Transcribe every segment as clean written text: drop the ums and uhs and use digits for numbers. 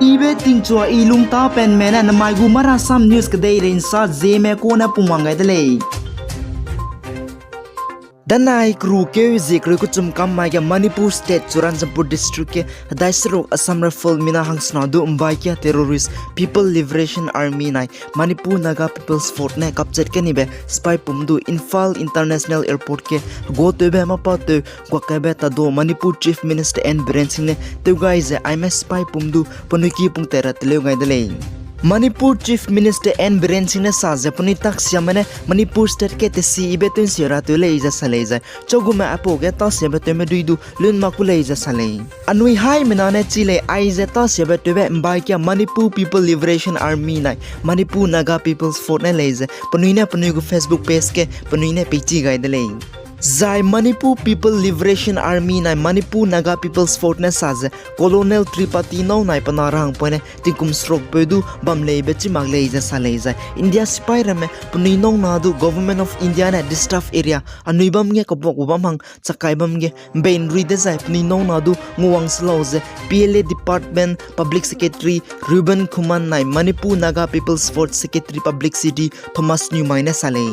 Ibe tingchua ilung ta pen mena na mai gu mara sam news ka dei rein sa je me ko na pumangai de lei Danai kru ke zikru ku chum kam mai ga Manipur state Churanjangpur district ke daisro Assam Rifle mina hangsna du umbai kya terrorist people liberation army nai Manipur Naga people's fort ne capture ke ni be spy pumdu Infal international airport ke go to be ma pa to ko ka be ta do Manipur chief minister N Biren Singh ne to guys I'm a spy pumdu panuki pung tera tele ngai de lei Manipur Chief Minister N Biren Singh ne saje puni tak siamane Manipur state ke te si betun sira to leija saleja choguma apo ge ta se betu me duidu lun maku leija salei anui hai menane chile aiza ta se betu be mbai kya Manipur People Liberation Army nai Manipur Naga People's Fort ne leija panuina panuigu Facebook page ke panuina pichi gai de lei Zai Manipur People Liberation Army nai Manipur Naga People's Fort ne saje Colonel Tripathi no nai panarang pone tikum strok pedu bamlei bechi maglei ja salei ja India spy rame puni no na du government of India na distaff area anuibam nge kopok ubam hang chakai bam nge bain ride zai puni no na du nguwang sloze PLA Department Public Secretary Ruben Khuman nai Manipur Naga People's Fort Secretary Public City Thomas Newman ne salei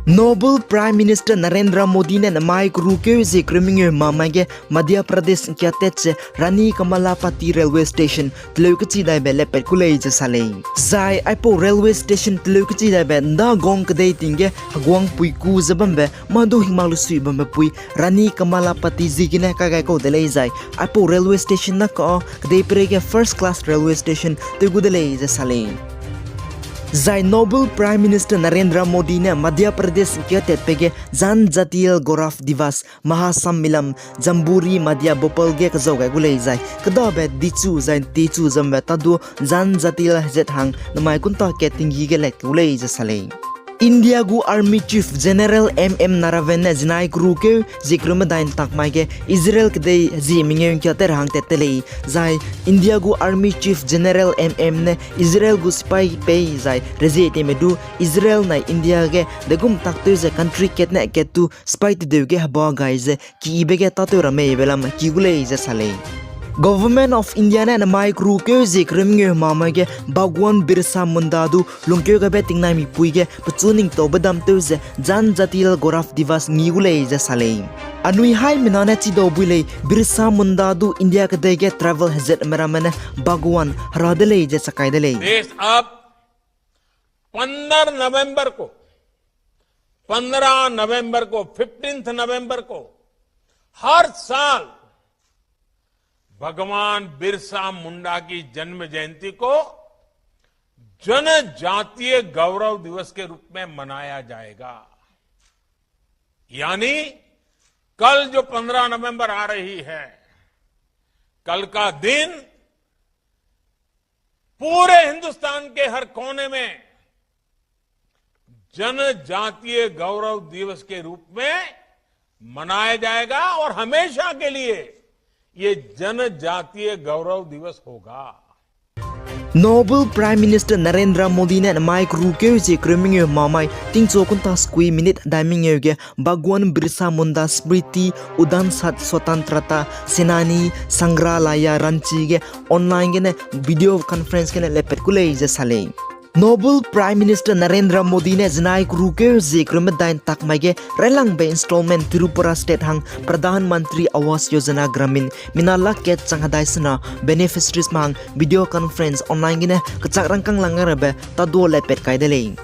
Noble Prime Minister Narendra Modi ne Mike Ruke ze kriminge mamage Madhya Pradesh kyateche Rani Kamalapati railway station tleukachi dai be lepet kulei je salei zai aipo railway station tleukachi dai be nda gong kdei tinge gwang pui ku zabambe madu himalu sui bambe pui Rani Kamalapati zigine ka gai ko delei zai aipo railway station na ko kdei prege first class railway station tegudelei je salei Zai Noble Prime Minister Narendra Modi ne Madhya Pradesh ke tetpege Jan Jatial Gaurav Divas Mahasammilam Jamburi Madhya Bhopal ge kzogai gulei zai kdabe dichu zai tichu zambe tadu Jan Jatial jet hang namai kunta ke tingi ge lek gulei je salei India gu Army Chief General MM Naravan ne jinai kru ke zikrum dain takmai ge Israel kdei ji mingeng kya ter hang tetelei zai India gu Army Chief General MM ne Israel gu spy pay zai rezete medu Israel na India ge degum taktu ze country ket ne ketu spy de ge haba guys ki ibege tatu rame belam ki gulei je salei Government of India ne mai kru ke zikrim nge mama ge Bhagwan Birsa Munda du lungkyo ga beting na mi pui ge pachuning to badam te ze Jan Jatial Gaurav Divas ngigulei je salei anui hai minane chi do builei Birsa Munda du India ka de ge travel hazard meramane Bhagwan hradalei je sakai delei देश अब 15 नवंबर को 15 नवंबर को हर साल भगवान बिरसा मुंडा की जन्म जयंती को जनजातीय गौरव दिवस के रूप में मनाया जाएगा यानी कल जो 15 नवंबर आ रही है कल का दिन पूरे हिंदुस्तान के हर कोने में जनजातीय गौरव दिवस के रूप में मनाया जाएगा और हमेशा के लिए ये जनजातीय गौरव दिवस होगा Noble Prime Minister Narendra Modi ne Mike Ruke je kriminge mamai tingcho kunta skui minute diming ge Bhagwan Birsa Munda Smriti Udan Sat Swatantrata Senani Sangralaya Ranchi ge online ge ne video conference ke ne lepet kulei je salei Noble Prime Minister Narendra Modi ne jinai ruke zikrum dain takmage relang be installment Tripura state hang Pradhan Mantri Awas Yojana Gramin minala ke changadai sna beneficiaries mang video conference online ne kachak rangkang langar be tado lepet kai delei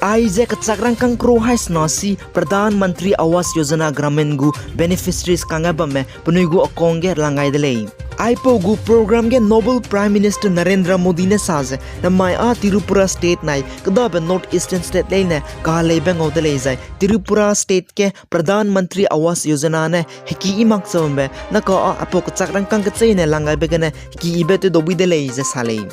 Aize kachak rangkang kro hais nasi Pradhan Mantri Awas Yojana Gramin gu beneficiaries kangabame punuigu akonge langai delei Aipo gu program ge Noble Prime Minister Narendra Modi ne saje na mai a Tripura state nai kada be North Eastern state leine ka lebeng odele zai Tripura state ke Pradhan Mantri Awas Yojana ne heki imak sombe na ka apo kachak rangkang ke chaine langai be ne ki ibete dobi dele je salei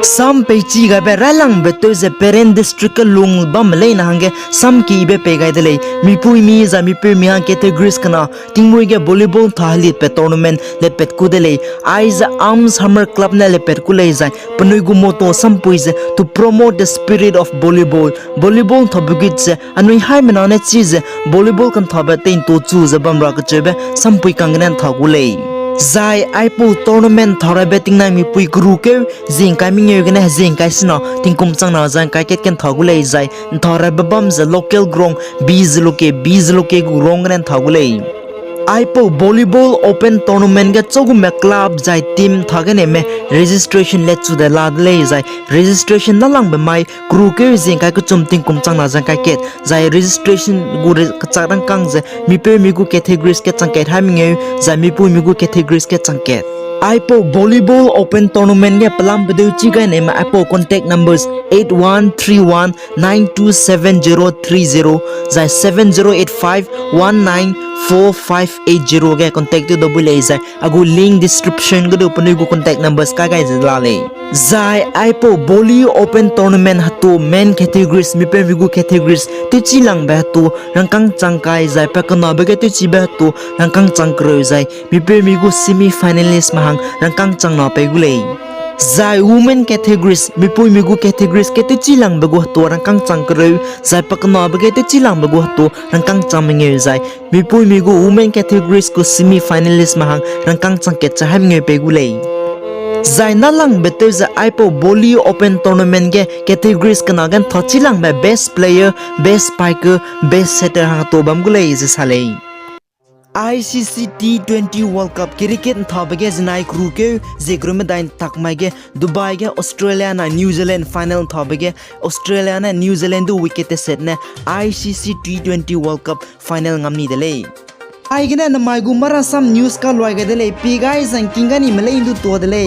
Sam peichi ga be ralang beto ze Peren district lung bam leina hange sam ki be pe gai delei mi pui mi za mi pe mi ha categories kana tingmui ge volleyball thali pe tournament le pet ku delei Eyes Arms Hammer Club na le pet ku lei zai panui gu moto sam pui ze to promote the spirit of volleyball thobugit ze anui hai menane chi ze volleyball kan thobe tein to chu ze bam ra ka chebe sam pui kangnen thagu lei Zai aipo tournament thora betting na mi pui gru ke jing kai mi ngeu gane jing kai sino tingkum chang na jang kai ket ken thagulei zai thora babam za local grong biz loke grong nen thagulei aipo volleyball open tournament ga chogu me club jai team thagane me registration let chu de lad le jai registration na lang be mai gru ke jing kai ku chum tingkum chang na jang kai ket jai registration gu chang kang je mi pe mi gu categories ke chang ket ha mi ngeu jai mi pu mi gu categories ke chang ket aipo volleyball open tournament ge palam bedu chi ga ne ma aipo contact numbers 8131927030 jai 7085194580 ge contact to double jai agu link description ga do panu gu contact numbers ka ga la le jai aipo volley open tournament hatu main categories mi pe gu categories tu chi lang ba tu rangkang changkai jai pa kana ba ge tu chi ba tu rangkang changkro jai mi pe mi gu semi finalist mahang rangkang chang na pe gu le Zai women categories mi pui mi gu categories ke tu chi lang ba gu to rangkang changkro jai pa kana ba ge tu chi lang ba gu to rangkang chang mi nge jai mi pui mi gu women categories ko semi finalist mahang rangkang chang ke cha ha mi nge pe gu le Zai na lang betul za aipo volley open tournament ge categories kana gan thochi lang ba best player best spiker best setter hang to bam gulei je sale ICC T20 World Cup cricket thabage jinai crew ke zegrum dain takmai ge Dubai ge Australia na New Zealand final thabage Australia na New Zealand du wicket set ne ICC T20 World Cup final ngamni dele ai gena na mai gu mara sam news ka loi ge dele pi guys and kingani malai indu to dele